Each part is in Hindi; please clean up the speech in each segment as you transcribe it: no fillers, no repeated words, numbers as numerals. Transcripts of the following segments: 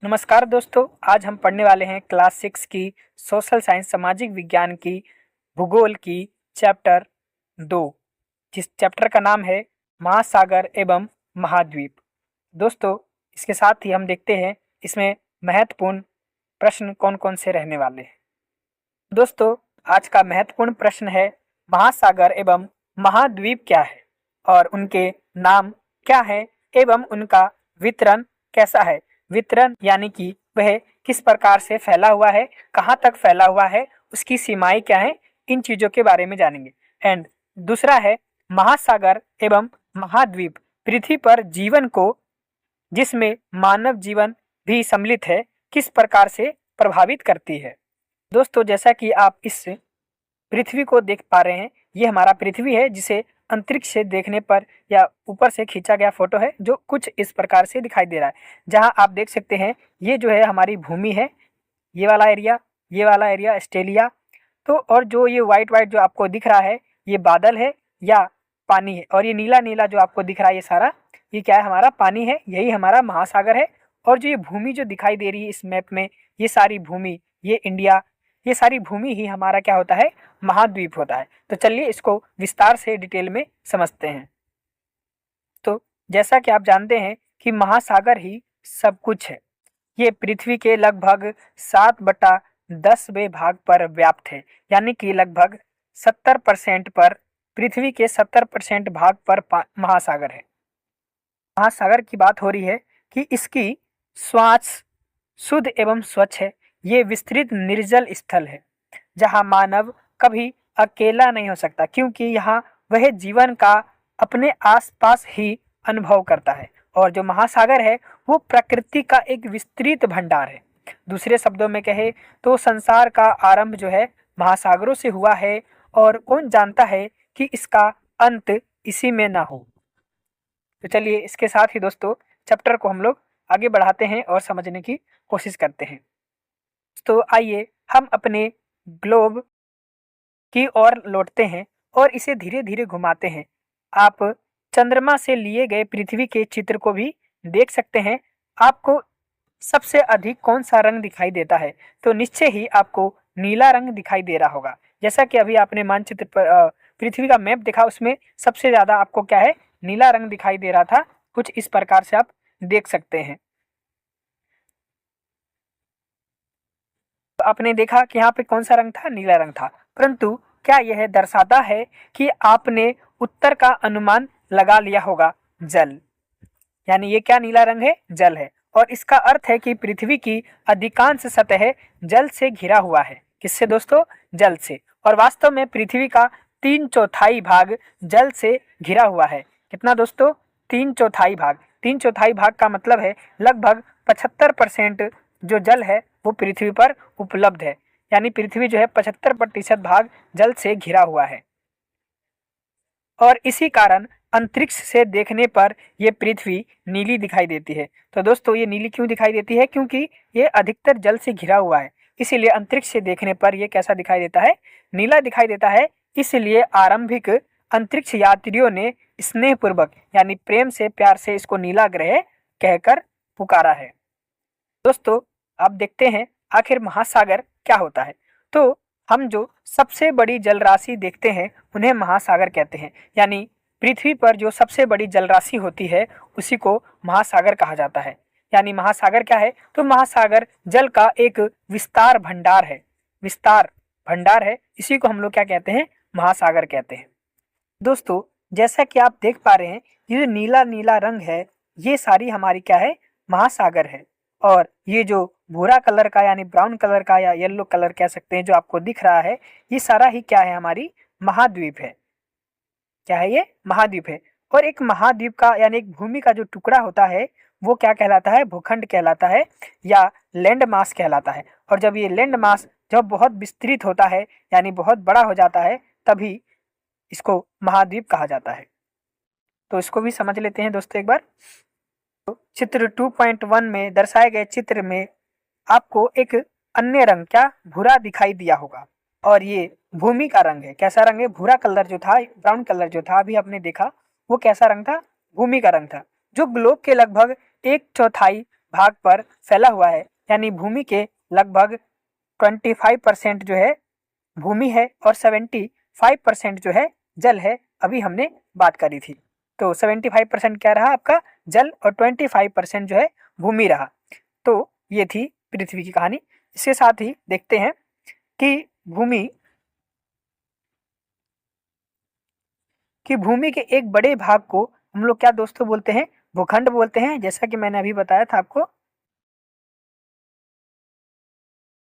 नमस्कार दोस्तों, आज हम पढ़ने वाले हैं क्लास 6 की सोशल साइंस सामाजिक विज्ञान की भूगोल की चैप्टर 2, जिस चैप्टर का नाम है महासागर एवं महाद्वीप। दोस्तों, इसके साथ ही हम देखते हैं इसमें महत्वपूर्ण प्रश्न कौन कौन से रहने वाले हैं। दोस्तों, आज का महत्वपूर्ण प्रश्न है महासागर एवं महाद्वीप क्या है और उनके नाम क्या है एवं उनका वितरण कैसा है। वितरण यानी कि वह किस प्रकार से फैला हुआ है, कहाँ तक फैला हुआ है, उसकी सीमाएं क्या है, इन चीजों के बारे में जानेंगे। एंड दूसरा है महासागर एवं महाद्वीप पृथ्वी पर जीवन को, जिसमें मानव जीवन भी सम्मिलित है, किस प्रकार से प्रभावित करती है। दोस्तों, जैसा कि आप इस पृथ्वी को देख पा रहे हैं, ये हमारा पृथ्वी है जिसे अंतरिक्ष से देखने पर या ऊपर से खींचा गया फोटो है, जो कुछ इस प्रकार से दिखाई दे रहा है। जहां आप देख सकते हैं ये जो है हमारी भूमि है, ये वाला एरिया ऑस्ट्रेलिया। तो और जो ये वाइट वाइट जो आपको दिख रहा है, ये बादल है या पानी है, और ये नीला नीला जो आपको दिख रहा है, ये सारा ये क्या है, हमारा पानी है, यही हमारा महासागर है। और जो ये भूमि जो दिखाई दे रही है इस मैप में, ये सारी भूमि, ये इंडिया, ये सारी भूमि ही हमारा क्या होता है, महाद्वीप होता है। तो चलिए इसको विस्तार से डिटेल में समझते हैं। तो जैसा कि आप जानते हैं कि महासागर ही सब कुछ है। ये पृथ्वी के लगभग 7/10वें भाग पर व्याप्त है, यानी कि लगभग 70% पर, पृथ्वी के 70% भाग पर महासागर है। महासागर की बात हो रही है कि इसकी श्वास शुद्ध एवं स्वच्छ है। ये विस्तृत निर्जल स्थल है जहां मानव कभी अकेला नहीं हो सकता, क्योंकि यहाँ वह जीवन का अपने आसपास ही अनुभव करता है। और जो महासागर है वो प्रकृति का एक विस्तृत भंडार है। दूसरे शब्दों में कहे तो संसार का आरंभ जो है महासागरों से हुआ है, और कौन जानता है कि इसका अंत इसी में ना हो। तो चलिए इसके साथ ही दोस्तों चैप्टर को हम लोग आगे बढ़ाते हैं और समझने की कोशिश करते हैं। तो आइए हम अपने ग्लोब की ओर लौटते हैं और इसे धीरे धीरे घुमाते हैं। आप चंद्रमा से लिए गए पृथ्वी के चित्र को भी देख सकते हैं। आपको सबसे अधिक कौन सा रंग दिखाई देता है, तो निश्चय ही आपको नीला रंग दिखाई दे रहा होगा। जैसा कि अभी आपने मानचित्र पर पृथ्वी का मैप देखा, उसमें सबसे ज्यादा आपको क्या है, नीला रंग दिखाई दे रहा था। कुछ इस प्रकार से आप देख सकते हैं। तो आपने देखा कि यहाँ पे कौन सा रंग था, नीला रंग था। परंतु क्या यह दर्शाता है कि आपने उत्तर का अनुमान लगा लिया होगा, जल, यानी ये क्या नीला रंग है, जल है। और इसका अर्थ है कि पृथ्वी की अधिकांश सतह जल से घिरा हुआ है। किससे दोस्तों, जल से। और वास्तव में पृथ्वी का 3/4 भाग जल से घिरा हुआ है। कितना दोस्तों, 3/4 भाग। 3/4 भाग का मतलब है लगभग 75% जो जल है वो पृथ्वी पर उपलब्ध है, यानी पृथ्वी जो है 75% भाग जल से घिरा हुआ है। और इसी कारण अंतरिक्ष से देखने पर यह पृथ्वी नीली दिखाई देती है। तो दोस्तों, ये नीली क्यों दिखाई देती है, क्योंकि ये अधिकतर जल से घिरा हुआ है, इसीलिए अंतरिक्ष से देखने पर यह कैसा दिखाई देता है, नीला दिखाई देता है। इसलिए आरंभिक अंतरिक्ष यात्रियों ने स्नेहपूर्वक यानी प्रेम से, प्यार से इसको नीला ग्रह कहकर पुकारा है। दोस्तों, अब देखते हैं आखिर महासागर क्या होता है। तो हम जो सबसे बड़ी जल राशि देखते हैं उन्हें महासागर कहते हैं, यानी पृथ्वी पर जो सबसे बड़ी जल राशि होती है उसी को महासागर कहा जाता है। यानी महासागर क्या है, तो महासागर जल का एक विस्तार भंडार है, विस्तार भंडार है। इसी को हम लोग क्या कहते हैं, महासागर कहते हैं। दोस्तों, जैसा कि आप देख पा रहे हैं, ये जो नीला नीला रंग है, ये सारी हमारी क्या है, महासागर है। और ये जो भूरा कलर का यानी ब्राउन कलर का या येलो कलर कह सकते हैं जो आपको दिख रहा है, ये सारा ही क्या है, हमारी महाद्वीप है। क्या है, ये महाद्वीप है। और एक महाद्वीप का यानी एक भूमि का जो टुकड़ा होता है वो क्या कहलाता है, भूखंड कहलाता है या लैंड मास कहलाता है। और जब ये लैंड मास जब बहुत विस्तृत होता है यानी बहुत बड़ा हो जाता है, तभी इसको महाद्वीप कहा जाता है। तो इसको भी समझ लेते हैं दोस्तों एक बार। चित्र 2.1 में दर्शाए गए चित्र में आपको एक अन्य रंग क्या, भूरा दिखाई दिया होगा, और ये भूमि का रंग है। कैसा रंग है, भूरा कलर जो था, ब्राउन कलर जो था अभी आपने देखा, वो कैसा रंग था, भूमि का रंग था, जो ग्लोब के लगभग 1/4 भाग पर फैला हुआ है, यानी भूमि के लगभग 25% जो है भूमि है और 75% जो है जल है। अभी हमने बात करी थी। तो 75% क्या रहा आपका जल और 25% जो है भूमि रहा। तो ये थी पृथ्वी की कहानी। इसके साथ ही देखते हैं कि भूमि के एक बड़े भाग को हम लोग क्या दोस्तों बोलते हैं, भूखंड बोलते हैं, जैसा कि मैंने अभी बताया था आपको।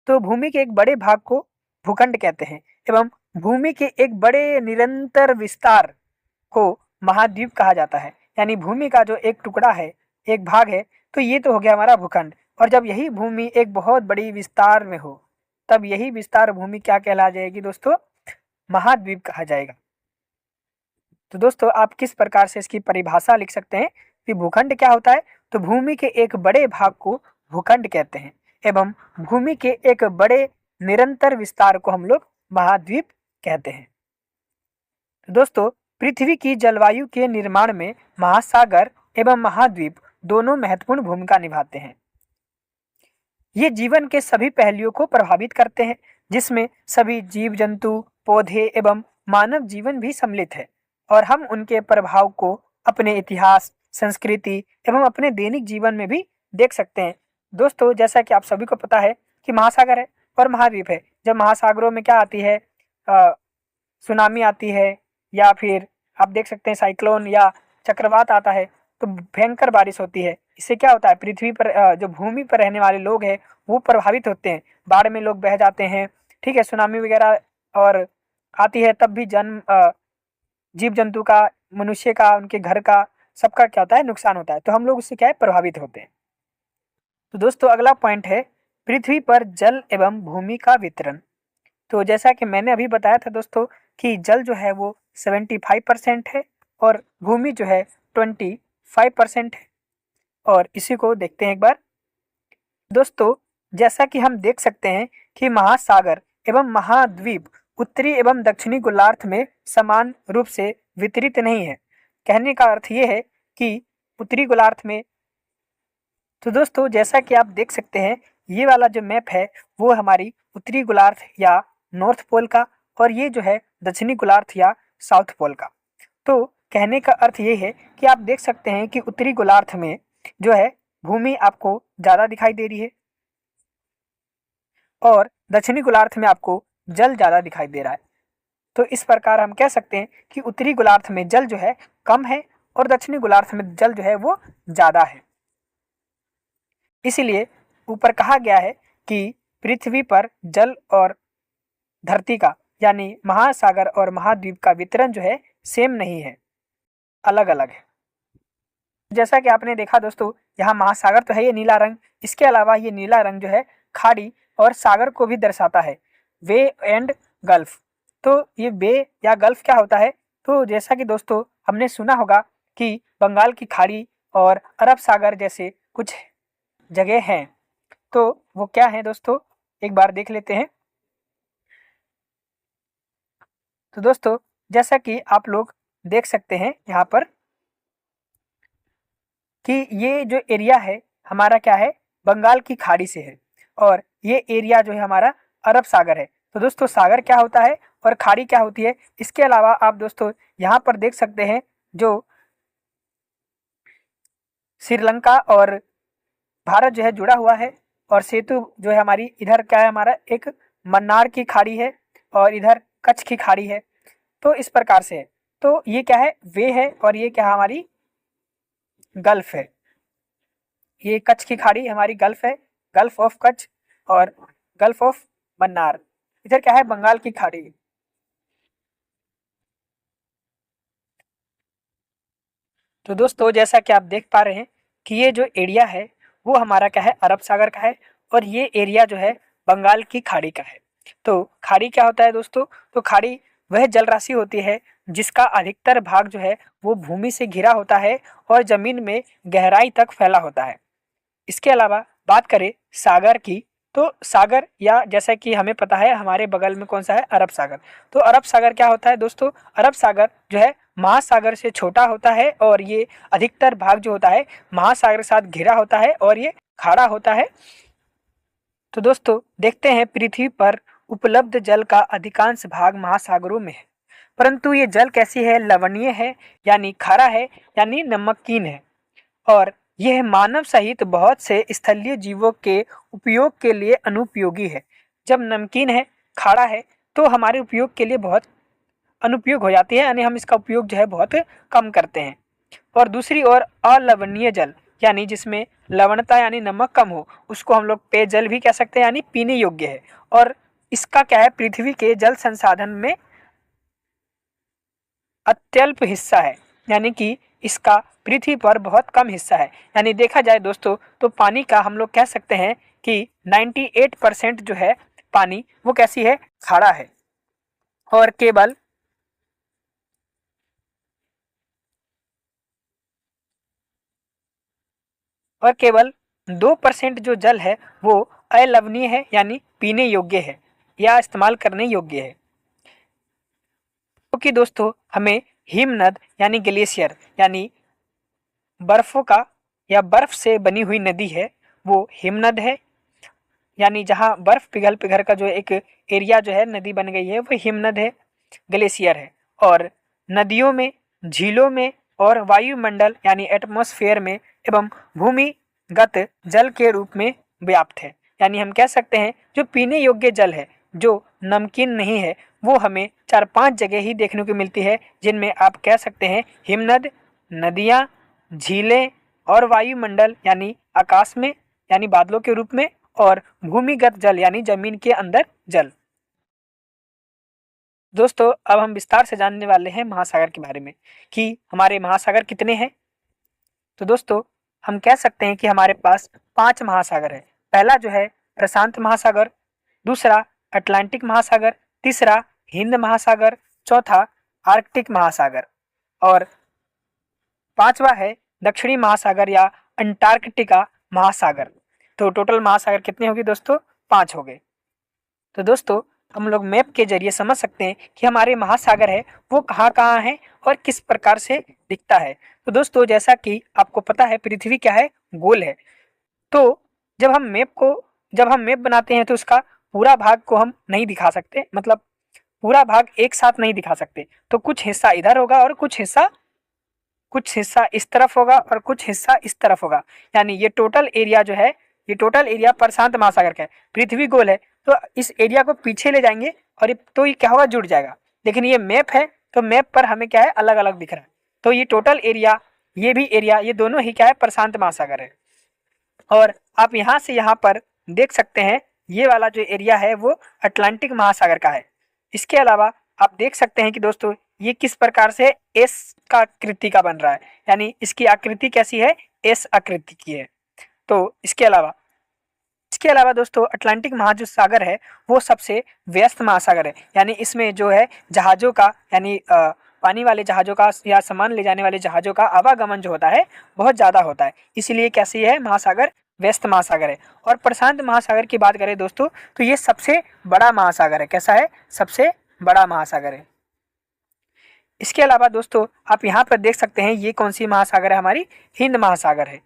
तो भूमि के एक बड़े भाग को भूखंड कहते हैं एवं भूमि के एक बड़े निरंतर विस्तार को महाद्वीप कहा जाता है। यानी भूमि का जो एक टुकड़ा है, एक भाग है, तो ये तो हो गया हमारा भूखंड। और जब यही भूमि एक बहुत बड़ी विस्तार में हो, तब यही विस्तार भूमि क्या कहला जाएगी दोस्तों, महाद्वीप कहा जाएगा। तो दोस्तों आप किस प्रकार से इसकी परिभाषा लिख सकते हैं कि भूखंड क्या होता है। तो भूमि के एक बड़े भाग को भूखंड कहते हैं एवं भूमि के एक बड़े निरंतर विस्तार को हम लोग महाद्वीप कहते हैं। तो दोस्तों पृथ्वी की जलवायु के निर्माण में महासागर एवं महाद्वीप दोनों महत्वपूर्ण भूमिका निभाते हैं। ये जीवन के सभी पहलुओं को प्रभावित करते हैं, जिसमें सभी जीव जंतु, पौधे एवं मानव जीवन भी सम्मिलित है और हम उनके प्रभाव को अपने इतिहास, संस्कृति एवं अपने दैनिक जीवन में भी देख सकते हैं। दोस्तों जैसा कि आप सभी को पता है कि महासागर है और महाद्वीप है। जब महासागरों में क्या आती है, सुनामी आती है या फिर आप देख सकते हैं साइक्लोन या चक्रवात आता है, तो भयंकर बारिश होती है। इससे क्या होता है, पृथ्वी पर जो भूमि पर रहने वाले लोग हैं वो प्रभावित होते हैं, बाढ़ में लोग बह जाते हैं। ठीक है, सुनामी वगैरह और आती है, तब भी जीव जंतु का, मनुष्य का, उनके घर का, सबका क्या होता है, नुकसान होता है। तो हम लोग उससे क्या है, प्रभावित होते हैं। तो दोस्तों अगला पॉइंट है पृथ्वी पर जल एवं भूमि का वितरण। तो जैसा कि मैंने अभी बताया था दोस्तों कि जल जो है वो 75% है और भूमि जो है 25% है। और इसी को देखते हैं एक बार। दोस्तों जैसा कि हम देख सकते हैं कि महासागर एवं महाद्वीप उत्तरी एवं दक्षिणी गोलार्ध में समान रूप से वितरित नहीं है। कहने का अर्थ ये है कि उत्तरी गोलार्ध में, तो दोस्तों जैसा कि आप देख सकते हैं ये वाला जो मैप है वो हमारी उत्तरी गोलार्ध या नॉर्थ पोल का, और ये जो है दक्षिणी गोलार्ध या साउथ पोल का। तो कहने का अर्थ ये है कि आप देख सकते हैं कि उत्तरी गोलार्ध में जो है भूमि आपको ज़्यादा दिखाई दे रही है और दक्षिणी गोलार्ध में आपको जल ज़्यादा दिखाई दे रहा है। तो इस प्रकार हम कह सकते हैं कि उत्तरी गोलार्ध में जल जो है कम है और दक्षिणी गोलार्ध में जल जो है वो ज़्यादा है। इसीलिए ऊपर कहा गया है कि पृथ्वी पर जल और धरती का, यानी महासागर और महाद्वीप का वितरण जो है सेम नहीं है, अलग अलग है। जैसा कि आपने देखा दोस्तों, यहाँ महासागर तो है ये नीला रंग, इसके अलावा ये नीला रंग जो है खाड़ी और सागर को भी दर्शाता है, वे एंड गल्फ। तो ये बे या गल्फ क्या होता है, तो जैसा कि दोस्तों हमने सुना होगा कि बंगाल की खाड़ी और अरब सागर जैसे कुछ जगह हैं, तो वो क्या है दोस्तों, एक बार देख लेते हैं। तो दोस्तों जैसा कि आप लोग देख सकते हैं यहाँ पर कि ये जो एरिया है हमारा क्या है, बंगाल की खाड़ी से है और ये एरिया जो है हमारा अरब सागर है। तो दोस्तों सागर क्या होता है और खाड़ी क्या होती है, इसके अलावा आप दोस्तों यहाँ पर देख सकते हैं जो श्रीलंका और भारत जो है जुड़ा हुआ है, और सेतु जो है हमारी इधर क्या है, हमारा एक मन्नार की खाड़ी है और इधर कच्छ की खाड़ी है। तो इस प्रकार से है। तो ये क्या है, वे है, और ये क्या है, हमारी गल्फ है। ये कच्छ की खाड़ी हमारी गल्फ है, गल्फ ऑफ कच्छ, और गल्फ ऑफ मन्नार इधर क्या है, बंगाल की खाड़ी। तो दोस्तों जैसा कि आप देख पा रहे हैं कि ये जो एरिया है वो हमारा क्या है, अरब सागर का है, और ये एरिया जो है बंगाल की खाड़ी का है। तो खाड़ी क्या होता है दोस्तों, तो खाड़ी वह जल राशि होती है जिसका अधिकतर भाग जो है वो भूमि से घिरा होता है और जमीन में गहराई तक फैला होता है। इसके अलावा बात करें सागर की, तो सागर या जैसा कि हमें पता है हमारे बगल में कौन सा है, अरब सागर। तो अरब सागर क्या होता है दोस्तों, अरब सागर जो है महासागर से छोटा होता है और ये अधिकतर भाग जो होता है महासागर के साथ घिरा होता है और ये खारा होता है। तो दोस्तों देखते हैं, पृथ्वी पर उपलब्ध जल का अधिकांश भाग महासागरों में है, परंतु ये जल कैसी है, लवणीय है यानी खारा है यानी नमकीन है, और यह मानव सहित बहुत से स्थलीय जीवों के उपयोग के लिए अनुपयोगी है। जब नमकीन है, खारा है, तो हमारे उपयोग के लिए बहुत अनुपयोग हो जाती है, यानी हम इसका उपयोग जो है बहुत कम करते हैं। और दूसरी ओर अलवणीय जल यानी जिसमें लवणता यानी नमक कम हो, उसको हम लोग पेयजल भी कह सकते हैं, यानी पीने योग्य है। और इसका क्या है, पृथ्वी के जल संसाधन में अत्यल्प हिस्सा है, यानी कि इसका पृथ्वी पर बहुत कम हिस्सा है। यानी देखा जाए दोस्तों तो पानी का हम लोग कह सकते हैं कि 98% जो है पानी वो कैसी है, खारा है। और केवल 2% जो जल है वो अलवणीय है, यानी पीने योग्य है या इस्तेमाल करने योग्य है। क्योंकि दोस्तों हमें हिमनद यानी ग्लेशियर यानी बर्फों का या बर्फ से बनी हुई नदी है, वो हिमनद है, यानी जहाँ बर्फ पिघल पिघल का जो एक एरिया जो है नदी बन गई है वो हिमनद है, ग्लेशियर है। और नदियों में, झीलों में और वायुमंडल यानी एटमॉस्फेयर में एवं भूमिगत जल के रूप में व्याप्त है। यानी हम कह सकते हैं जो पीने योग्य जल है, जो नमकीन नहीं है, वो हमें 4-5 जगह ही देखने को मिलती है, जिनमें आप कह सकते हैं हिमनद, नदियाँ, झीलें और वायुमंडल यानी आकाश में यानी बादलों के रूप में, और भूमिगत जल यानी जमीन के अंदर जल। दोस्तों अब हम विस्तार से जानने वाले हैं महासागर के बारे में कि हमारे महासागर कितने हैं। तो दोस्तों हम कह सकते हैं कि हमारे पास 5 महासागर है। पहला जो है प्रशांत महासागर, दूसरा अटलांटिक महासागर, तीसरा हिंद महासागर, चौथा आर्कटिक महासागर और पांचवा है दक्षिणी महासागर या अंटार्कटिका महासागर। तो टोटल महासागर कितने हो गए दोस्तों, 5 हो गए। तो दोस्तों हम लोग मैप के जरिए समझ सकते हैं कि हमारे महासागर है वो कहाँ कहाँ है और किस प्रकार से दिखता है। तो दोस्तों जैसा कि आपको पता है पृथ्वी क्या है, गोल है। तो जब हम मैप बनाते हैं तो उसका पूरा भाग को हम नहीं दिखा सकते, मतलब पूरा भाग एक साथ नहीं दिखा सकते। तो कुछ हिस्सा इधर होगा और कुछ हिस्सा इस तरफ होगा और कुछ हिस्सा इस तरफ होगा। यानी ये टोटल एरिया जो है, ये टोटल एरिया प्रशांत महासागर का है। पृथ्वी गोल है तो इस एरिया को पीछे ले जाएंगे और ये क्या होगा, जुड़ जाएगा। लेकिन ये मैप है तो मैप पर हमें क्या है, अलग अलग दिख रहा है। तो ये टोटल एरिया, ये भी एरिया, ये दोनों ही क्या है, प्रशांत महासागर है। और आप यहाँ से यहाँ पर देख सकते हैं ये वाला जो एरिया है वो अटलांटिक महासागर का है। इसके अलावा आप देख सकते हैं कि दोस्तों ये किस प्रकार से एस का आकृति का बन रहा है, यानी इसकी आकृति कैसी है, एस आकृति की है। तो इसके अलावा दोस्तों अटलांटिक महासागर है वो सबसे व्यस्त महासागर है, यानी इसमें जो है जहाज़ों का यानी पानी वाले जहाज़ों का या सामान ले जाने वाले जहाज़ों का आवागमन जो होता है बहुत ज़्यादा होता है, इसीलिए कैसी है महासागर, व्यस्त महासागर है। और प्रशांत महासागर की बात करें दोस्तों तो ये सबसे बड़ा महासागर है। कैसा है, सबसे बड़ा महासागर है। इसके अलावा दोस्तों आप यहाँ पर देख सकते हैं ये कौन सी महासागर है, हमारी हिंद महासागर है।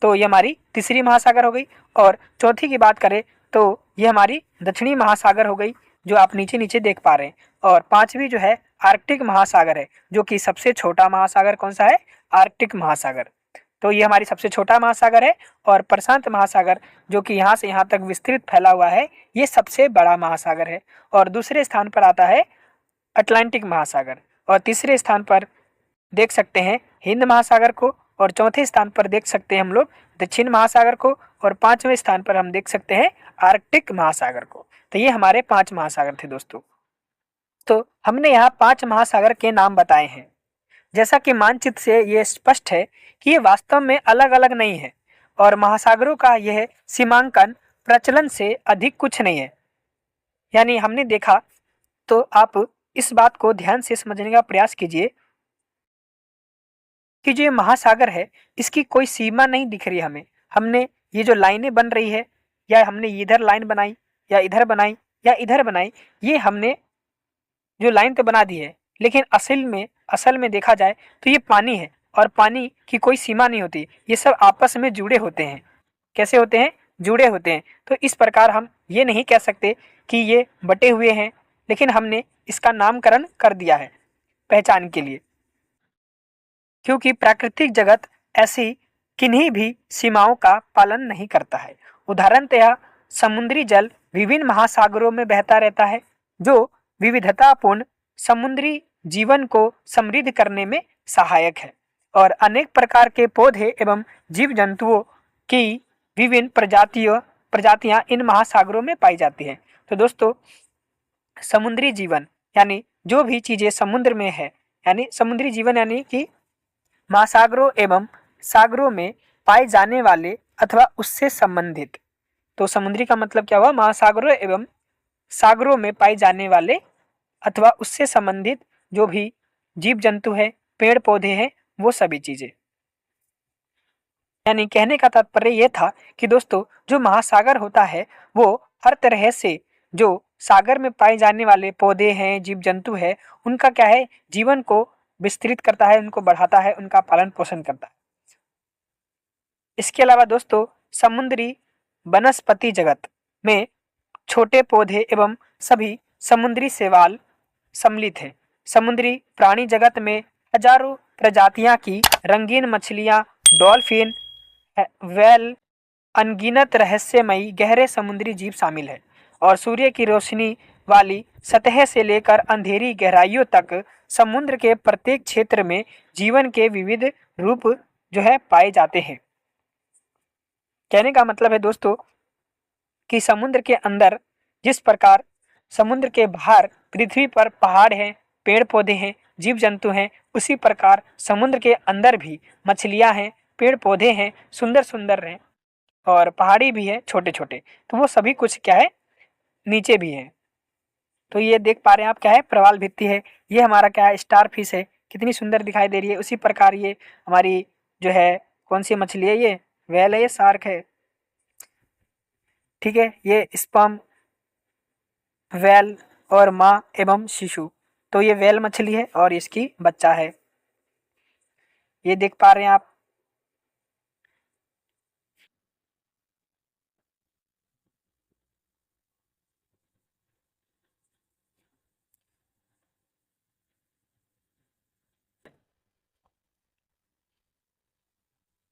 तो ये हमारी तीसरी महासागर हो गई। और चौथी की बात करें तो ये हमारी दक्षिणी महासागर हो गई, जो आप नीचे नीचे देख पा रहे हैं। और पांचवी जो है आर्कटिक महासागर है, जो कि सबसे छोटा महासागर कौन सा है, आर्कटिक महासागर। तो ये हमारी सबसे छोटा महासागर है। और प्रशांत महासागर जो कि यहाँ से यहाँ तक विस्तृत फैला हुआ है, ये सबसे बड़ा महासागर है। और दूसरे स्थान पर आता है अटलांटिक महासागर, और तीसरे स्थान पर देख सकते हैं हिंद महासागर को, और चौथे स्थान पर देख सकते हैं हम लोग दक्षिण महासागर को, और पांचवें स्थान पर हम देख सकते हैं आर्कटिक महासागर को। तो ये हमारे 5 महासागर थे दोस्तों। तो हमने यहाँ 5 महासागर के नाम बताए हैं। जैसा कि मानचित्र से ये स्पष्ट है कि ये वास्तव में अलग अलग नहीं है, और महासागरों का यह सीमांकन प्रचलन से अधिक कुछ नहीं है। यानी हमने देखा, तो आप इस बात को ध्यान से समझने का प्रयास कीजिए कि जो ये महासागर है इसकी कोई सीमा नहीं दिख रही हमें। हमने ये जो लाइनें बन रही है, या हमने इधर लाइन बनाई या इधर बनाई या इधर बनाई, ये हमने जो लाइन तो बना दी है, लेकिन असल में देखा जाए तो ये पानी है, और पानी की कोई सीमा नहीं होती, ये सब आपस में जुड़े होते हैं। कैसे होते हैं, जुड़े होते हैं। तो इस प्रकार हम ये नहीं कह सकते कि ये बटे हुए हैं, लेकिन हमने इसका नामकरण कर दिया है पहचान के लिए, क्योंकि प्राकृतिक जगत ऐसी किन्हीं भी सीमाओं का पालन नहीं करता है। उदाहरणतः समुद्री जल विभिन्न महासागरों में बहता रहता है, जो विविधतापूर्ण समुद्री जीवन को समृद्ध करने में सहायक है, और अनेक प्रकार के पौधे एवं जीव जंतुओं की विभिन्न प्रजातियां इन महासागरों में पाई जाती हैं। तो दोस्तों, समुद्री जीवन यानी जो भी चीजें समुद्र में है, यानी समुद्री जीवन यानी कि महासागरों एवं सागरों में पाए जाने वाले अथवा उससे संबंधित। तो समुद्री का मतलब क्या हुआ, महासागरों एवं सागरों में पाए जाने वाले अथवा उससे संबंधित जो भी जीव जंतु है, पेड़ पौधे हैं, वो सभी चीजें। यानी कहने का तात्पर्य यह था कि दोस्तों, जो महासागर होता है वो हर तरह से जो सागर में पाए जाने वाले पौधे हैं, जीव जंतु है, उनका क्या है, जीवन को विस्तृत करता है, उनको बढ़ाता है, उनका पालन पोषण करता है। इसके अलावा दोस्तों, समुद्री वनस्पति जगत में छोटे पौधे एवं सभी समुद्री शैवाल सम्मिलित हैं। समुद्री प्राणी जगत में हजारों प्रजातियां की रंगीन मछलियां, डॉल्फिन, वेल, अनगिनत रहस्यमयी गहरे समुद्री जीव शामिल है, और सूर्य की रोशनी वाली सतह से लेकर अंधेरी गहराइयों तक समुद्र के प्रत्येक क्षेत्र में जीवन के विविध रूप जो है पाए जाते हैं। कहने का मतलब है दोस्तों कि समुद्र के अंदर जिस प्रकार समुद्र के बाहर पृथ्वी पर पहाड़ हैं, पेड़ पौधे हैं, जीव जंतु हैं, उसी प्रकार समुद्र के अंदर भी मछलियां हैं, पेड़ पौधे हैं, सुंदर सुंदर हैं, और पहाड़ी भी है छोटे छोटे। तो वो सभी कुछ क्या है, नीचे भी है। तो ये देख पा रहे हैं आप, क्या है, प्रवाल भित्ति है। ये हमारा क्या है, स्टार फिश है, कितनी सुंदर दिखाई दे रही है। उसी प्रकार ये हमारी जो है कौन सी मछली है, ये व्हेल है, ये शार्क है, ठीक है, ये स्पर्म, व्हेल और माँ एवं शिशु। तो ये व्हेल मछली है और इसकी बच्चा है, ये देख पा रहे हैं आप।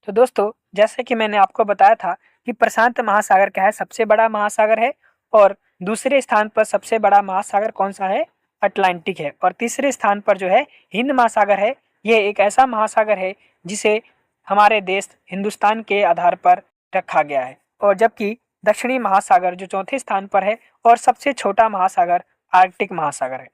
तो दोस्तों, जैसे कि मैंने आपको बताया था कि प्रशांत महासागर क्या है, सबसे बड़ा महासागर है, और दूसरे स्थान पर सबसे बड़ा महासागर कौन सा है, अटलांटिक है, और तीसरे स्थान पर जो है हिंद महासागर है। यह एक ऐसा महासागर है जिसे हमारे देश हिंदुस्तान के आधार पर रखा गया है, और जबकि दक्षिणी महासागर जो चौथे स्थान पर है, और सबसे छोटा महासागर आर्कटिक महासागर है।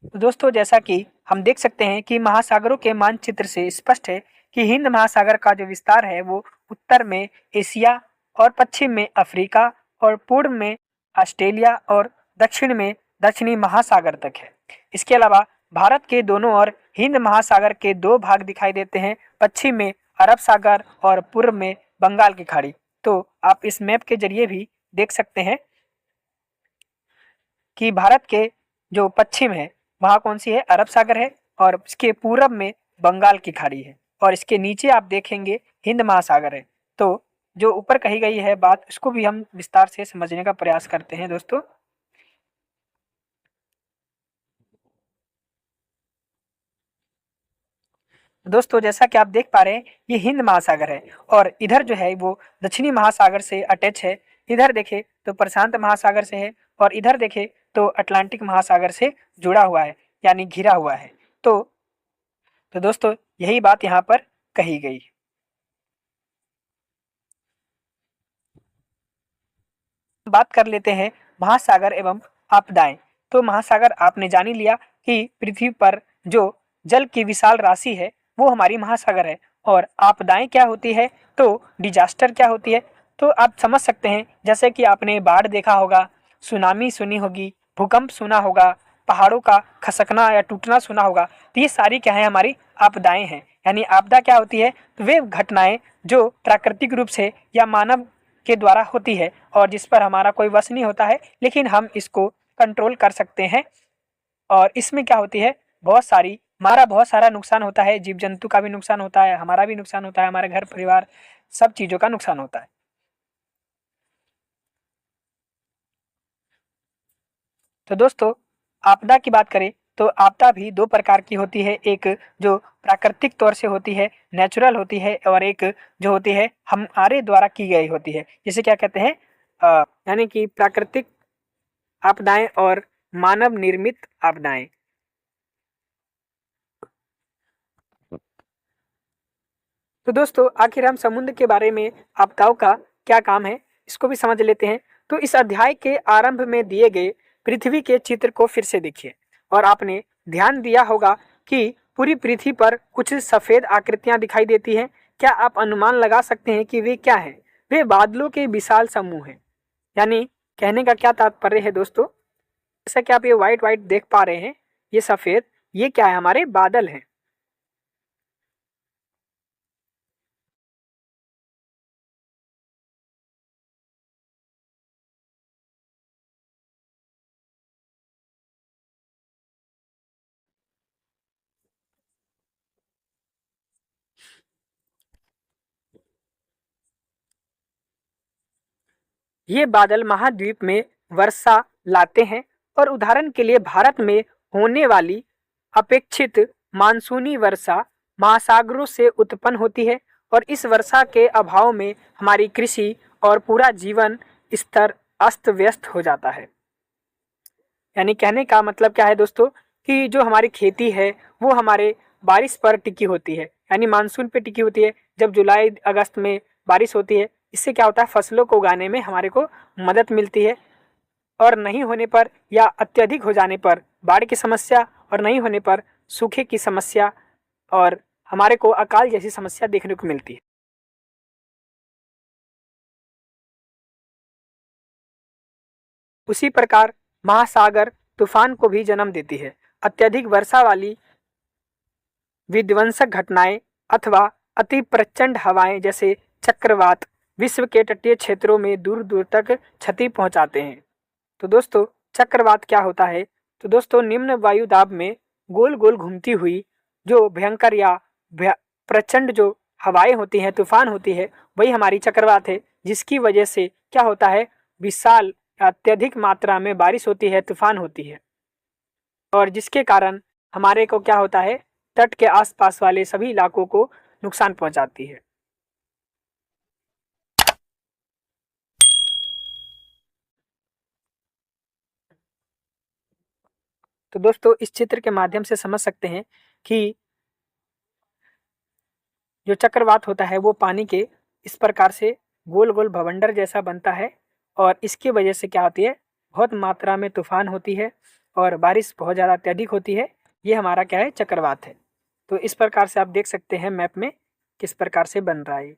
तो दोस्तों, जैसा कि हम देख सकते हैं कि महासागरों के मानचित्र से स्पष्ट है कि हिंद महासागर का जो विस्तार है वो उत्तर में एशिया और पश्चिम में अफ्रीका और पूर्व में ऑस्ट्रेलिया और दक्षिण में दक्षिणी महासागर तक है। इसके अलावा भारत के दोनों ओर हिंद महासागर के दो भाग दिखाई देते हैं, पश्चिम में अरब सागर और पूर्व में बंगाल की खाड़ी। तो आप इस मैप के जरिए भी देख सकते हैं कि भारत के जो पश्चिम है वहाँ कौन सी है, अरब सागर है, और इसके पूरब में बंगाल की खाड़ी है, और इसके नीचे आप देखेंगे हिंद महासागर है। तो जो ऊपर कही गई है बात, उसको भी हम विस्तार से समझने का प्रयास करते हैं दोस्तों। दोस्तों, जैसा कि आप देख पा रहे हैं ये हिंद महासागर है, और इधर जो है वो दक्षिणी महासागर से अटैच है। इधर देखे तो प्रशांत महासागर से है, और इधर देखे तो अटलांटिक महासागर से जुड़ा हुआ है, यानी घिरा हुआ है। तो दोस्तों, यही बात यहाँ पर कही गई। बात कर लेते हैं महासागर एवं आपदाएं। तो महासागर आपने जान ही लिया कि पृथ्वी पर जो जल की विशाल राशि है वो हमारी महासागर है, और आपदाएं क्या होती है, तो डिजास्टर क्या होती है। तो आप समझ सकते हैं, जैसे कि आपने बाढ़ देखा होगा, सुनामी सुनी होगी, भूकंप सुना होगा, पहाड़ों का खसकना या टूटना सुना होगा। तो ये सारी क्या है, हमारी आपदाएं हैं। यानी आपदा क्या होती है, तो वे घटनाएं जो प्राकृतिक रूप से या मानव के द्वारा होती है, और जिस पर हमारा कोई वश नहीं होता है, लेकिन हम इसको कंट्रोल कर सकते हैं। और इसमें क्या होती है, बहुत सारी हमारा बहुत सारा नुकसान होता है, जीव जंतु का भी नुकसान होता है, हमारा भी नुकसान होता है, हमारे घर परिवार सब चीज़ों का नुकसान होता है। तो दोस्तों, आपदा की बात करें तो आपदा भी दो प्रकार की होती है। एक जो प्राकृतिक तौर से होती है, नेचुरल होती है, और एक जो होती है हमारे द्वारा की गई होती है, जिसे क्या कहते हैं, यानी कि प्राकृतिक आपदाएं और मानव निर्मित आपदाएं। तो दोस्तों, आखिर हम समुद्र के बारे में आपदाओं का क्या काम है, इसको भी समझ लेते हैं। तो इस अध्याय के आरंभ में दिए गए पृथ्वी के चित्र को फिर से देखिए, और आपने ध्यान दिया होगा कि पूरी पृथ्वी पर कुछ सफेद आकृतियां दिखाई देती हैं। क्या आप अनुमान लगा सकते हैं कि वे क्या हैं? वे बादलों के विशाल समूह हैं। यानी कहने का क्या तात्पर्य है दोस्तों, जैसा कि आप ये व्हाइट व्हाइट देख पा रहे हैं, ये सफेद, ये क्या है, हमारे बादल हैं। ये बादल महाद्वीप में वर्षा लाते हैं, और उदाहरण के लिए भारत में होने वाली अपेक्षित मानसूनी वर्षा महासागरों से उत्पन्न होती है, और इस वर्षा के अभाव में हमारी कृषि और पूरा जीवन स्तर अस्त व्यस्त हो जाता है। यानी कहने का मतलब क्या है दोस्तों, कि जो हमारी खेती है वो हमारे बारिश पर टिकी होती है, यानी मानसून पे टिकी होती है। जब जुलाई अगस्त में बारिश होती है, इससे क्या होता है, फसलों को उगाने में हमारे को मदद मिलती है। और नहीं होने पर या अत्यधिक हो जाने पर बाढ़ की समस्या, और नहीं होने पर सूखे की समस्या, और हमारे को अकाल जैसी समस्या देखने को मिलती है। उसी प्रकार महासागर तूफान को भी जन्म देती है। अत्यधिक वर्षा वाली विध्वंसक घटनाएं अथवा अति प्रचंड हवाएं जैसे चक्रवात विश्व के तटीय क्षेत्रों में दूर दूर तक क्षति पहुंचाते हैं। तो दोस्तों, चक्रवात क्या होता है? तो दोस्तों, निम्न वायु दाब में गोल गोल घूमती हुई जो भयंकर या प्रचंड जो हवाएं होती हैं, तूफान होती है, वही हमारी चक्रवात है। जिसकी वजह से क्या होता है, विशाल अत्यधिक मात्रा में बारिश होती है, तूफान होती है, और जिसके कारण हमारे को क्या होता है, तट के आसपास वाले सभी इलाकों को नुकसान पहुंचाती है। तो दोस्तों, इस चित्र के माध्यम से समझ सकते हैं कि जो चक्रवात होता है वो पानी के इस प्रकार से गोल गोल भवंडर जैसा बनता है, और इसकी वजह से क्या होती है, बहुत मात्रा में तूफान होती है और बारिश बहुत ज़्यादा अत्यधिक होती है। ये हमारा क्या है, चक्रवात है। तो इस प्रकार से आप देख सकते हैं मैप में किस प्रकार से बन रहा है।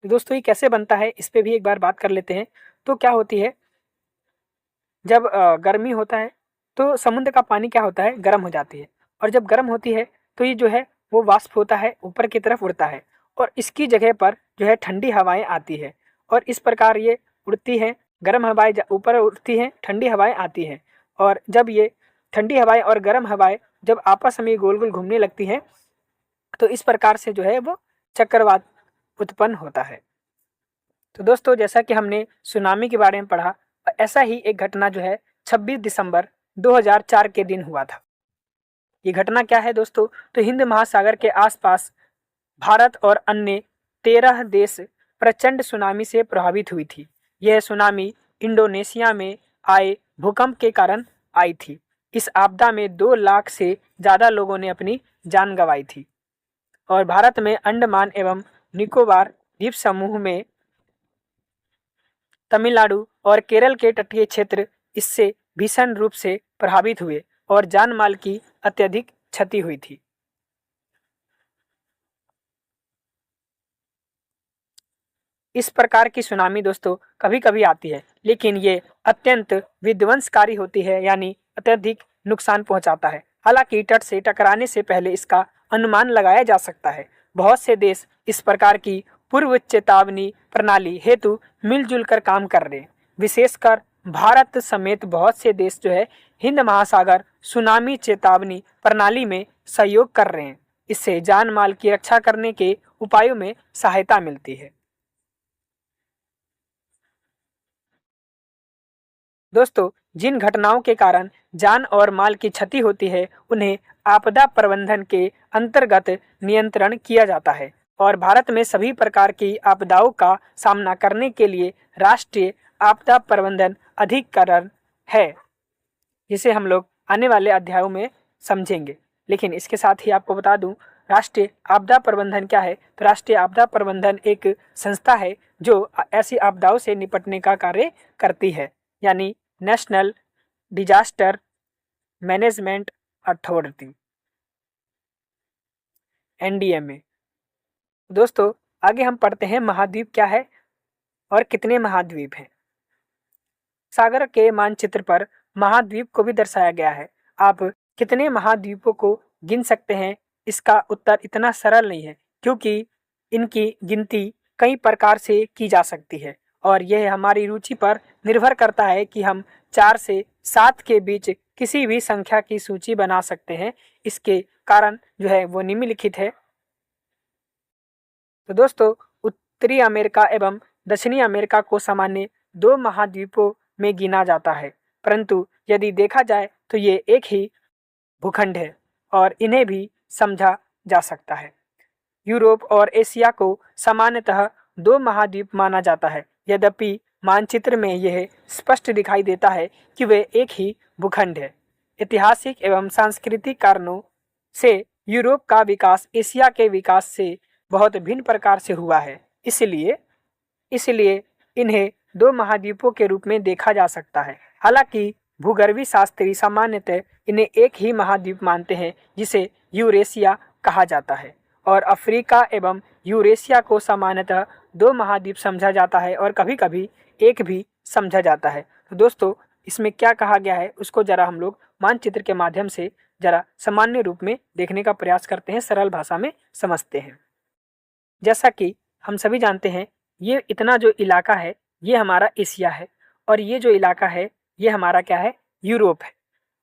तो दोस्तों, ये कैसे बनता है, इस पे भी एक बार बात कर लेते हैं। तो क्या होती है, जब गर्मी होता है तो समुद्र का पानी क्या होता है, गर्म हो जाती है, और जब गर्म होती है तो ये जो है वो वाष्प होता है, ऊपर की तरफ उड़ता है, और इसकी जगह पर जो है ठंडी हवाएं आती है, और इस प्रकार ये उड़ती हैं। गर्म हवाएं ऊपर उड़ती हैं, ठंडी हवाएं आती हैं, और जब ये ठंडी हवाएं और गर्म हवाएं जब आपस में गोल गोल घूमने लगती हैं, तो इस प्रकार से जो है वो चक्रवात उत्पन्न होता है। तो दोस्तों, जैसा कि हमने सुनामी के बारे में पढ़ा, ऐसा ही एक घटना जो है 26 दिसंबर 2004 के दिन हुआ था। ये घटना क्या है दोस्तों, तो हिंद महासागर के आसपास भारत और अन्य 13 देश प्रचंड सुनामी से प्रभावित हुई थी। यह सुनामी इंडोनेशिया में आए भूकंप के कारण आई थी। इस आपदा में 2 लाख से ज़्यादा लोगों ने अपनी जान गंवाई थी, और भारत में अंडमान एवं निकोबार द्वीप समूह में तमिलनाडु और केरल के तटीय क्षेत्र इससे भीषण रूप से प्रभावित हुए, और जान माल की अत्यधिक क्षति हुई थी। इस प्रकार की सुनामी दोस्तों कभी कभी आती है, लेकिन ये अत्यंत विध्वंसकारी होती है, यानी अत्यधिक नुकसान पहुंचाता है। हालांकि तट से टकराने से पहले इसका अनुमान लगाया जा सकता है। बहुत से देश इस प्रकार की पूर्व चेतावनी प्रणाली हेतु मिलजुल कर काम कर रहे हैं। विशेषकर भारत समेत बहुत से देश जो है हिंद महासागर सुनामी चेतावनी प्रणाली में सहयोग कर रहे हैं। इससे जान माल की रक्षा करने के उपायों में सहायता मिलती है। दोस्तों, जिन घटनाओं के कारण जान और माल की क्षति होती है उन्हें आपदा प्रबंधन के अंतर्गत नियंत्रण किया जाता है और भारत में सभी प्रकार की आपदाओं का सामना करने के लिए राष्ट्रीय आपदा प्रबंधन अधिकरण है, जिसे हम लोग आने वाले अध्यायों में समझेंगे। लेकिन इसके साथ ही आपको बता दूं, राष्ट्रीय आपदा प्रबंधन क्या है। तो राष्ट्रीय आपदा प्रबंधन एक संस्था है जो ऐसी आपदाओं से निपटने का कार्य करती है, यानी national disaster management authority, NDMA। दोस्तों, आगे हम पढ़ते हैं महाद्वीप क्या है और कितने महाद्वीप हैं। सागर के मानचित्र पर महाद्वीप को भी दर्शाया गया है। आप कितने महाद्वीपों को गिन सकते हैं, इसका उत्तर इतना सरल नहीं है, क्योंकि इनकी गिनती कई प्रकार से की जा सकती है और यह हमारी रुचि पर निर्भर करता है कि हम 4 से 7 के बीच किसी भी संख्या की सूची बना सकते हैं। इसके कारण जो है वो निम्नलिखित है। तो दोस्तों, उत्तरी अमेरिका एवं दक्षिणी अमेरिका को सामान्य 2 महाद्वीपों में गिना जाता है, परंतु यदि देखा जाए तो ये एक ही भूखंड है और इन्हें भी समझा जा सकता है। यूरोप और एशिया को सामान्यतः 2 महाद्वीप माना जाता है, यद्यपि मानचित्र में यह स्पष्ट दिखाई देता है कि वे एक ही भूखंड है। ऐतिहासिक एवं सांस्कृतिक कारणों से यूरोप का विकास एशिया के विकास से बहुत भिन्न प्रकार से हुआ है, इसलिए इन्हें 2 महाद्वीपों के रूप में देखा जा सकता है। हालांकि भूगर्भी शास्त्री सामान्यतः इन्हें एक ही महाद्वीप मानते हैं, जिसे यूरेशिया कहा जाता है, और अफ्रीका एवं यूरेशिया को सामान्यतः 2 महाद्वीप समझा जाता है और कभी कभी एक भी समझा जाता है। तो दोस्तों, इसमें क्या कहा गया है उसको जरा हम लोग मानचित्र के माध्यम से जरा सामान्य रूप में देखने का प्रयास करते हैं, सरल भाषा में समझते हैं। जैसा कि हम सभी जानते हैं, ये इतना जो इलाका है ये हमारा एशिया है और ये जो इलाका है ये हमारा क्या है, यूरोप है,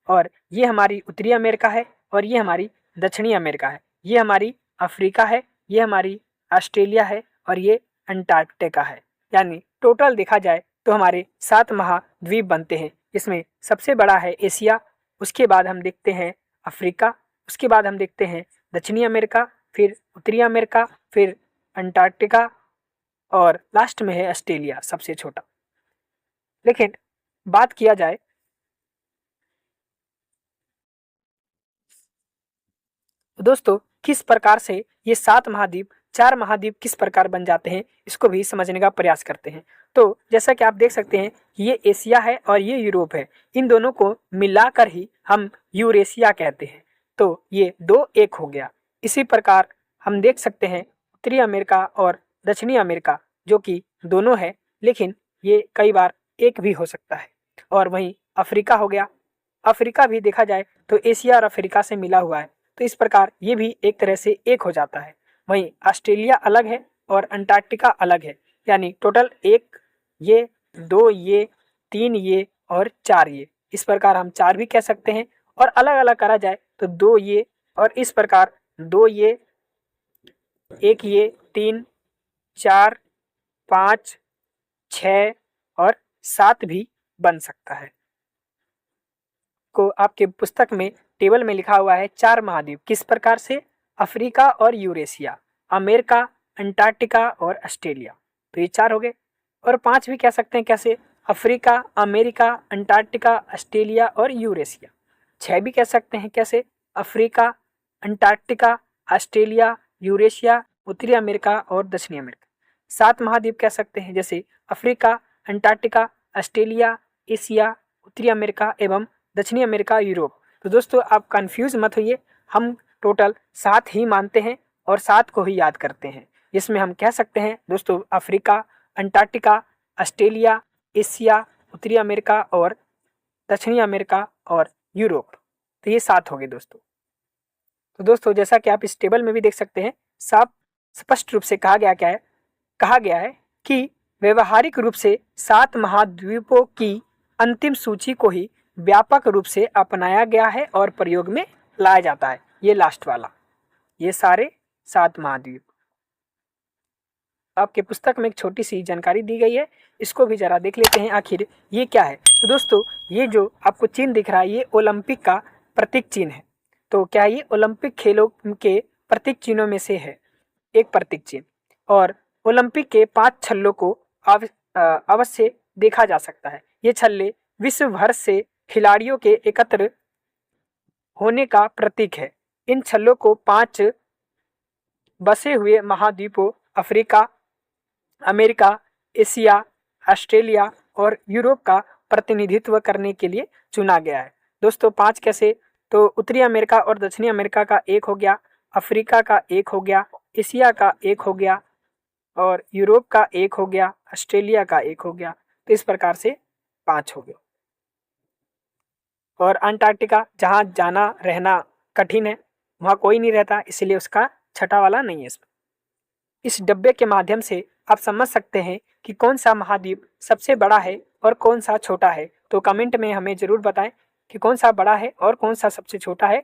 और ये हमारी उत्तरी अमेरिका है और ये हमारी दक्षिणी अमेरिका है। ये हमारी अफ्रीका है, ये हमारी ऑस्ट्रेलिया है और ये अंटार्कटिका है। यानी टोटल देखा जाए तो हमारे 7 महाद्वीप बनते हैं, जिसमें सबसे बड़ा है एशिया, उसके बाद हम देखते हैं अफ्रीका, उसके बाद हम देखते हैं दक्षिणी अमेरिका, फिर उत्तरी अमेरिका, फिर अंटार्कटिका और लास्ट में है ऑस्ट्रेलिया, सबसे छोटा। लेकिन बात किया जाए दोस्तों किस प्रकार से ये 7 महाद्वीप 4 महाद्वीप किस प्रकार बन जाते हैं, इसको भी समझने का प्रयास करते हैं। तो जैसा कि आप देख सकते हैं, ये एशिया है और ये यूरोप है, इन दोनों को मिलाकर ही हम यूरेशिया कहते हैं। तो ये 2 एक हो गया। इसी प्रकार हम देख सकते हैं उत्तरी अमेरिका और दक्षिणी अमेरिका, जो कि दोनों है, लेकिन ये कई बार एक भी हो सकता है। और वहीं अफ्रीका हो गया, अफ्रीका भी देखा जाए तो एशिया और अफ्रीका से मिला हुआ है, तो इस प्रकार ये भी एक तरह से एक हो जाता है। वहीं ऑस्ट्रेलिया अलग है और अंटार्कटिका अलग है, यानी टोटल 1 ये, 2 ये, 3 ये और 4 ये, इस प्रकार हम 4 भी कह सकते हैं। और अलग अलग करा जाए तो 2 ये और इस प्रकार 2 ये, 1 ये, 3, 4, 5, 6 और 7 भी बन सकता है। को आपके पुस्तक में टेबल में लिखा हुआ है 4 महाद्वीप किस प्रकार से, अफ्रीका और यूरेशिया, अमेरिका, अंटार्कटिका और ऑस्ट्रेलिया। तो ये 4 हो गए। और 5 भी कह सकते हैं, कैसे, अफ्रीका, अमेरिका, अंटार्कटिका, ऑस्ट्रेलिया और यूरेशिया। 6 भी कह सकते हैं, कैसे, अफ्रीका, अंटार्कटिका, ऑस्ट्रेलिया, यूरेशिया, उत्तरी अमेरिका और दक्षिणी अमेरिका। 7 महाद्वीप कह सकते हैं, जैसे अफ्रीका, अंटार्कटिका, ऑस्ट्रेलिया, एशिया, उत्तरी अमेरिका एवं दक्षिणी अमेरिका, यूरोप। तो दोस्तों आप कंफ्यूज मत होइए, हम टोटल 7 ही मानते हैं और 7 को ही याद करते हैं। इसमें हम कह सकते हैं दोस्तों अफ्रीका, अंटार्कटिका, ऑस्ट्रेलिया, एशिया, उत्तरी अमेरिका और दक्षिणी अमेरिका और यूरोप। तो ये 7 हो गए दोस्तों। तो दोस्तों जैसा कि आप इस टेबल में भी देख सकते हैं, साफ स्पष्ट रूप से कहा गया है कि व्यवहारिक रूप से 7 महाद्वीपों की अंतिम सूची को ही व्यापक रूप से अपनाया गया है और प्रयोग में लाया जाता है। ये लास्ट वाला, ये सारे 7 महाद्वीप। आपके पुस्तक में एक छोटी सी जानकारी दी गई है, इसको भी जरा देख लेते हैं आखिर ये क्या है। तो दोस्तों, ये जो आपको चिन्ह दिख रहा है, ये ओलंपिक का प्रतीक चिन्ह है। तो क्या ये ओलंपिक खेलों के प्रतीक चिन्हों में से है, एक प्रतीक चिन्ह। और ओलंपिक के 5 छल्लों को अवश्य देखा जा सकता है। ये छल्ले विश्व भर से खिलाड़ियों के एकत्र होने का प्रतीक है। इन छल्लों को 5 बसे हुए महाद्वीपों अफ्रीका, अमेरिका, एशिया, ऑस्ट्रेलिया और यूरोप का प्रतिनिधित्व करने के लिए चुना गया है। दोस्तों 5 कैसे, तो उत्तरी अमेरिका और दक्षिणी अमेरिका का एक हो गया, अफ्रीका का एक हो गया, एशिया का एक हो गया और यूरोप का एक हो गया, ऑस्ट्रेलिया का एक हो गया। तो इस प्रकार से 5 हो गए। और अंटार्कटिका, जहाँ जाना रहना कठिन है, वहाँ कोई नहीं रहता, इसलिए उसका छठा वाला नहीं है इसमें। इस डब्बे के माध्यम से आप समझ सकते हैं कि कौन सा महाद्वीप सबसे बड़ा है और कौन सा छोटा है। तो कमेंट में हमें ज़रूर बताएं कि कौन सा बड़ा है और कौन सा सबसे छोटा है।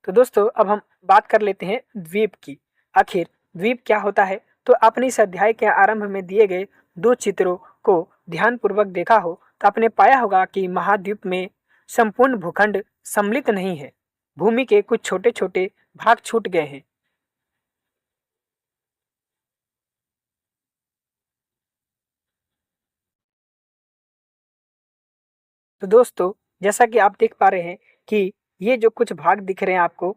तो दोस्तों, अब हम बात कर लेते हैं द्वीप की। आखिर द्वीप क्या होता है? तो आपने इस अध्याय के आरंभ में दिए गए 2 चित्रों को ध्यानपूर्वक देखा हो तो आपने पाया होगा कि महाद्वीप में संपूर्ण भूखंड सम्मिलित नहीं है, भूमि के कुछ छोटे छोटे भाग छूट गए हैं। तो दोस्तों, जैसा कि आप देख पा रहे हैं कि ये जो कुछ भाग दिख रहे हैं आपको,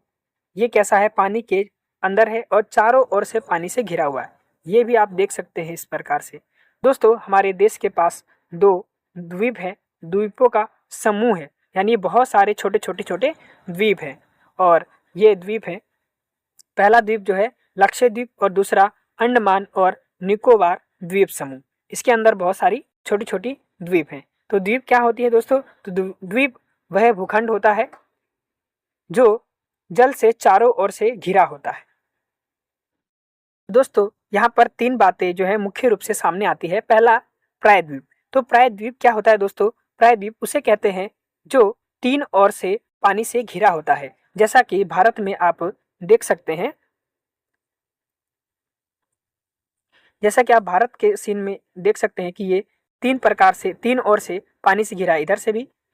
ये कैसा है, पानी के अंदर है और चारों ओर से पानी से घिरा हुआ है। ये भी आप देख सकते हैं इस प्रकार से। दोस्तों, हमारे देश के पास 2 द्वीप है, द्वीपों का समूह है, यानी बहुत सारे छोटे छोटे छोटे द्वीप हैं। और ये द्वीप है, पहला द्वीप जो है लक्षद्वीप और दूसरा अंडमान और निकोबार द्वीप समूह। इसके अंदर बहुत सारी छोटी छोटी द्वीप हैं। तो द्वीप क्या होती है दोस्तों? तो द्वीप वह भूखंड होता है जो जल से चारों ओर से घिरा होता है। दोस्तों, यहाँ पर 3 बातें जो है मुख्य रूप से सामने आती है। पहला, प्रायद्वीप। तो प्रायद्वीप क्या होता है दोस्तों? प्रायद्वीप उसे कहते हैं जो 3 ओर से पानी से घिरा होता है। जैसा कि भारत में आप देख सकते हैं, जैसा कि आप भारत के सीन में देख सकते हैं कि ये 3 प्रकार से 3 ओर से पानी से घिरा है,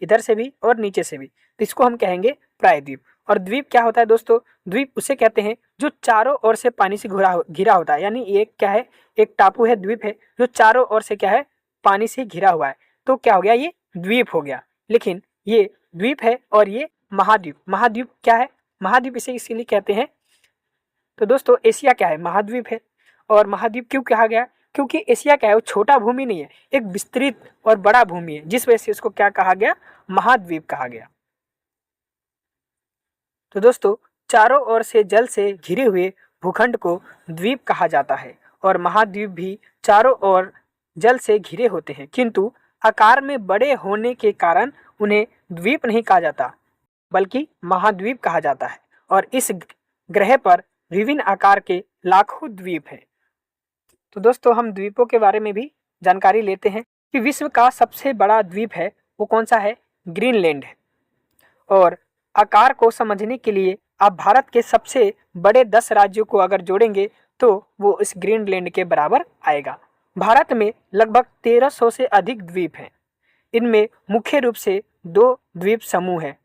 इधर से भी और नीचे से भी। तो इसको हम कहेंगे प्रायद्वीप। और द्वीप क्या होता है दोस्तों? द्वीप उसे कहते हैं जो चारों ओर से पानी से घिरा होता है। यानी ये क्या है, एक टापू है, द्वीप है, जो चारों ओर से क्या है, पानी से घिरा हुआ है। तो क्या हो गया, ये द्वीप हो गया। लेकिन ये द्वीप है और ये महाद्वीप। महाद्वीप क्या है? महाद्वीप इसे इसीलिए कहते हैं। तो दोस्तों, एशिया क्या है? महाद्वीप है। और महाद्वीप क्यों कहा गया? क्योंकि एशिया क्या है, वो छोटा भूमि नहीं है, एक विस्तृत और बड़ा भूमि है, जिस वजह से इसको क्या कहा गया, महाद्वीप कहा गया। तो दोस्तों, चारों ओर से जल से घिरे हुए भूखंड को द्वीप कहा जाता है। और महाद्वीप भी चारों ओर जल से घिरे होते हैं, किंतु आकार में बड़े होने के कारण उन्हें द्वीप नहीं कहा जाता, बल्कि महाद्वीप कहा जाता है। और इस ग्रह पर विभिन्न आकार के लाखों द्वीप हैं। तो दोस्तों, हम द्वीपों के बारे में भी जानकारी लेते हैं कि विश्व का सबसे बड़ा द्वीप है वो कौन सा है? ग्रीनलैंड है। और आकार को समझने के लिए आप भारत के सबसे बड़े 10 राज्यों को अगर जोड़ेंगे तो वो इस ग्रीनलैंड के बराबर आएगा। भारत में लगभग 1300 से अधिक द्वीप हैं। इनमें मुख्य रूप से 2 द्वीप समूह हैं,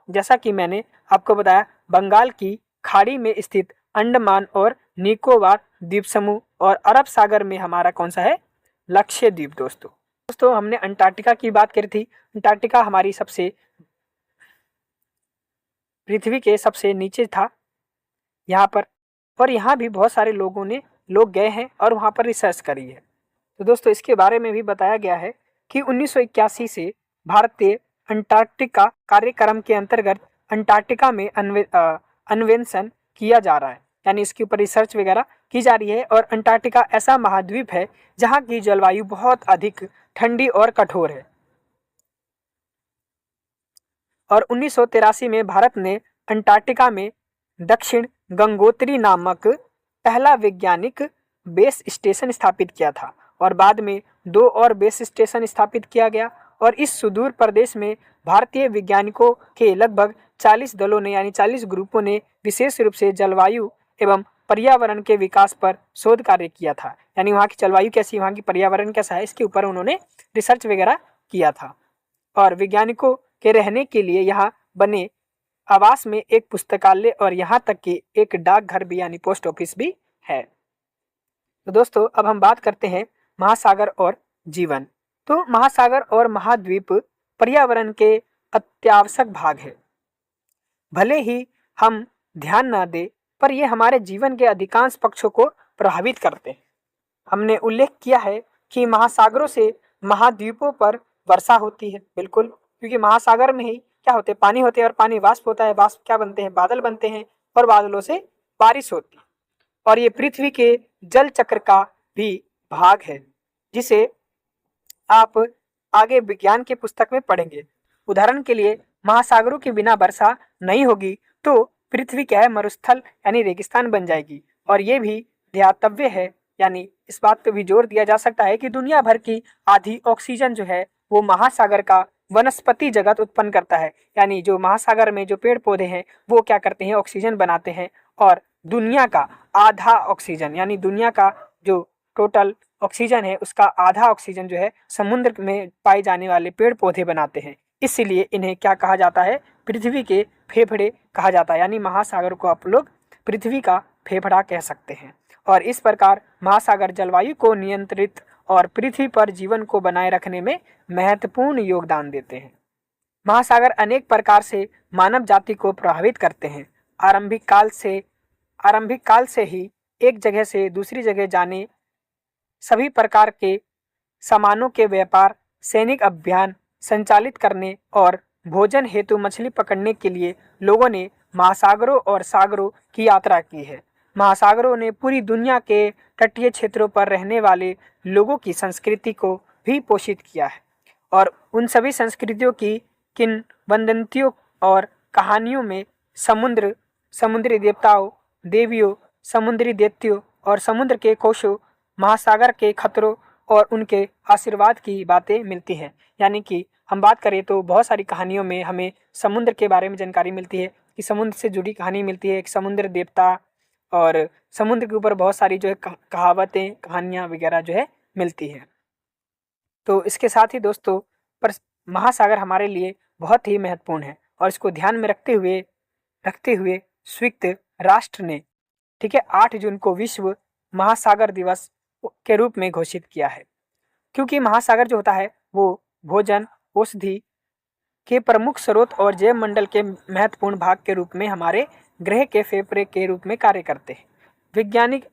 जैसा कि मैंने आपको बताया, बंगाल की खाड़ी में स्थित अंडमान और निकोबार द्वीप समूह, और अरब सागर में हमारा कौन सा है? लक्षद्वीप। दोस्तों, हमने अंटार्कटिका की बात करी थी। अंटार्कटिका हमारी पृथ्वी के सबसे नीचे था यहाँ पर, और यहाँ भी बहुत सारे लोग गए हैं और वहाँ पर रिसर्च करी है। तो दोस्तों, इसके बारे में भी बताया गया है कि 1981 से भारतीय अंटार्कटिका कार्यक्रम के अंतर्गत अंटार्कटिका में अन्वेषण किया जा रहा है, यानी इसके ऊपर रिसर्च वगैरह की जा रही है। और अंटार्कटिका ऐसा महाद्वीप है जहाँ की जलवायु बहुत अधिक ठंडी और कठोर है। और 1983 में भारत ने अंटार्कटिका में दक्षिण गंगोत्री नामक पहला वैज्ञानिक बेस स्टेशन स्थापित किया था। और बाद में 2 और बेस स्टेशन स्थापित किया गया। और इस सुदूर प्रदेश में भारतीय वैज्ञानिकों के लगभग 40 दलों ने यानी 40 ग्रुपों ने विशेष रूप से जलवायु एवं पर्यावरण के विकास पर शोध कार्य किया था। यानी वहाँ की जलवायु कैसी, वहाँ की पर्यावरण कैसा है, इसके ऊपर उन्होंने रिसर्च वगैरह किया था। और वैज्ञानिकों के रहने के लिए यहाँ बने आवास में एक पुस्तकालय और यहाँ तक कि एक डाकघर भी यानी पोस्ट ऑफिस भी है। तो दोस्तों अब हम बात करते हैं महासागर और जीवन। तो महासागर और महाद्वीप पर्यावरण के अत्यावश्यक भाग है। भले ही हम ध्यान ना दें पर ये हमारे जीवन के अधिकांश पक्षों को प्रभावित करते हैं। हमने उल्लेख किया है कि महासागरों से महाद्वीपों पर वर्षा होती है, बिल्कुल, क्योंकि महासागर में ही क्या होते हैं, पानी होते हैं और पानी वाष्प होता है, वाष्प क्या बनते हैं, बादल बनते हैं और बादलों से बारिश होती है। और ये पृथ्वी के जल चक्र का भी भाग है जिसे आप आगे विज्ञान की पुस्तक में पढ़ेंगे। उदाहरण के लिए महासागरों के बिना वर्षा नहीं होगी तो पृथ्वी क्या है, मरुस्थल यानी रेगिस्तान बन जाएगी। और ये भी ध्यातव्य है, यानी इस बात पे भी जोर दिया जा सकता है कि दुनिया भर की आधी ऑक्सीजन जो है वो महासागर का वनस्पति जगत उत्पन्न करता है। यानी जो महासागर में जो पेड़ पौधे हैं वो क्या करते हैं, ऑक्सीजन बनाते हैं। और दुनिया का आधा ऑक्सीजन यानी दुनिया का जो टोटल ऑक्सीजन है उसका आधा ऑक्सीजन जो है समुद्र में पाए जाने वाले पेड़ पौधे बनाते हैं। इसीलिए इन्हें क्या कहा जाता है, पृथ्वी के फेफड़े कहा जाता है। यानी महासागर को आप लोग पृथ्वी का फेफड़ा कह सकते हैं। और इस प्रकार महासागर जलवायु को नियंत्रित और पृथ्वी पर जीवन को बनाए रखने में महत्वपूर्ण योगदान देते हैं। महासागर अनेक प्रकार से मानव जाति को प्रभावित करते हैं। आरंभिक काल से ही एक जगह से दूसरी जगह जाने, सभी प्रकार के सामानों के व्यापार, सैनिक अभियान संचालित करने और भोजन हेतु मछली पकड़ने के लिए लोगों ने महासागरों और सागरों की यात्रा की है। महासागरों ने पूरी दुनिया के तटीय क्षेत्रों पर रहने वाले लोगों की संस्कृति को भी पोषित किया है। और उन सभी संस्कृतियों की किंवदंतियों और कहानियों में समुद्री देवताओं, देवियों, समुद्री दैत्यों और समुद्र के कोशों, महासागर के खतरों और उनके आशीर्वाद की बातें मिलती हैं। यानी कि हम बात करें तो बहुत सारी कहानियों में हमें समुद्र के बारे में जानकारी मिलती है कि समुद्र से जुड़ी कहानी मिलती है, एक समुद्र देवता और समुद्र के ऊपर बहुत सारी जो है कहावतें, कहानियाँ वगैरह जो है मिलती है। तो इसके साथ ही दोस्तों पर महासागर हमारे लिए बहुत ही महत्वपूर्ण है और इसको ध्यान में रखते हुए संयुक्त राष्ट्र ने 8 जून को विश्व महासागर दिवस के रूप में घोषित किया है। क्योंकि महासागर जो होता है वो भोजन, औषधि के प्रमुख स्रोत और जैव मंडल के महत्वपूर्ण भाग के रूप में हमारे ग्रह के फेफड़े के रूप में कार्य करते हैं। वैज्ञानिक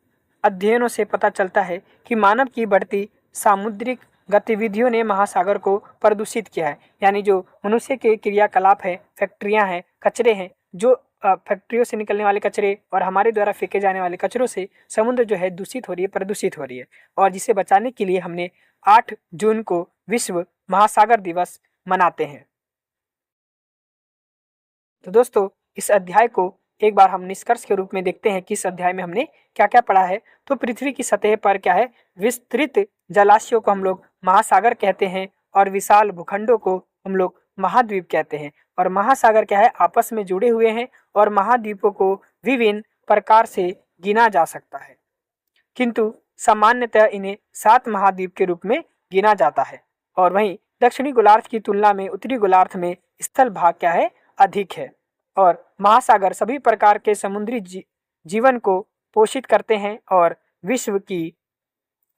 अध्ययनों से पता चलता है कि मानव की बढ़ती सामुद्रिक गतिविधियों ने महासागर को प्रदूषित किया है। यानी जो मनुष्य के क्रियाकलाप है, फैक्ट्रियां हैं, कचरे हैं, जो फैक्ट्रियों से निकलने वाले कचरे और हमारे द्वारा फेंके जाने वाले कचरों से समुद्र जो है दूषित हो रही है, प्रदूषित हो रही है। और जिसे बचाने के लिए हमने 8 जून को विश्व महासागर दिवस मनाते हैं। तो दोस्तों इस अध्याय को एक बार हम निष्कर्ष के रूप में देखते हैं कि इस अध्याय में हमने क्या क्या पढ़ा है। तो पृथ्वी की सतह पर क्या है, विस्तृत जलाशयों को हम लोग महासागर कहते हैं और विशाल भूखंडों को हम लोग महाद्वीप कहते हैं। और महासागर क्या है, आपस में जुड़े हुए हैं और महाद्वीपों को विभिन्न प्रकार से गिना जा सकता है, किंतु सामान्यतः इन्हें 7 महाद्वीप के रूप में गिना जाता है। और वहीं दक्षिणी गोलार्ध की तुलना में उत्तरी गोलार्ध में स्थल भाग क्या है, अधिक है। और महासागर सभी प्रकार के समुद्री जीवन को पोषित करते हैं और विश्व की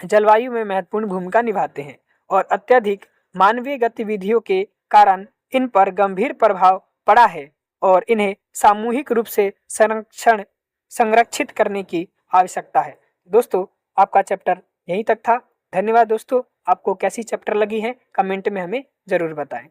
जलवायु में महत्वपूर्ण भूमिका निभाते हैं। और अत्यधिक मानवीय गतिविधियों के कारण इन पर गंभीर प्रभाव पड़ा है और इन्हें सामूहिक रूप से संरक्षित करने की आवश्यकता है। दोस्तों आपका चैप्टर यहीं तक था। धन्यवाद दोस्तों। आपको कैसी चैप्टर लगी है कमेंट में हमें ज़रूर बताएं।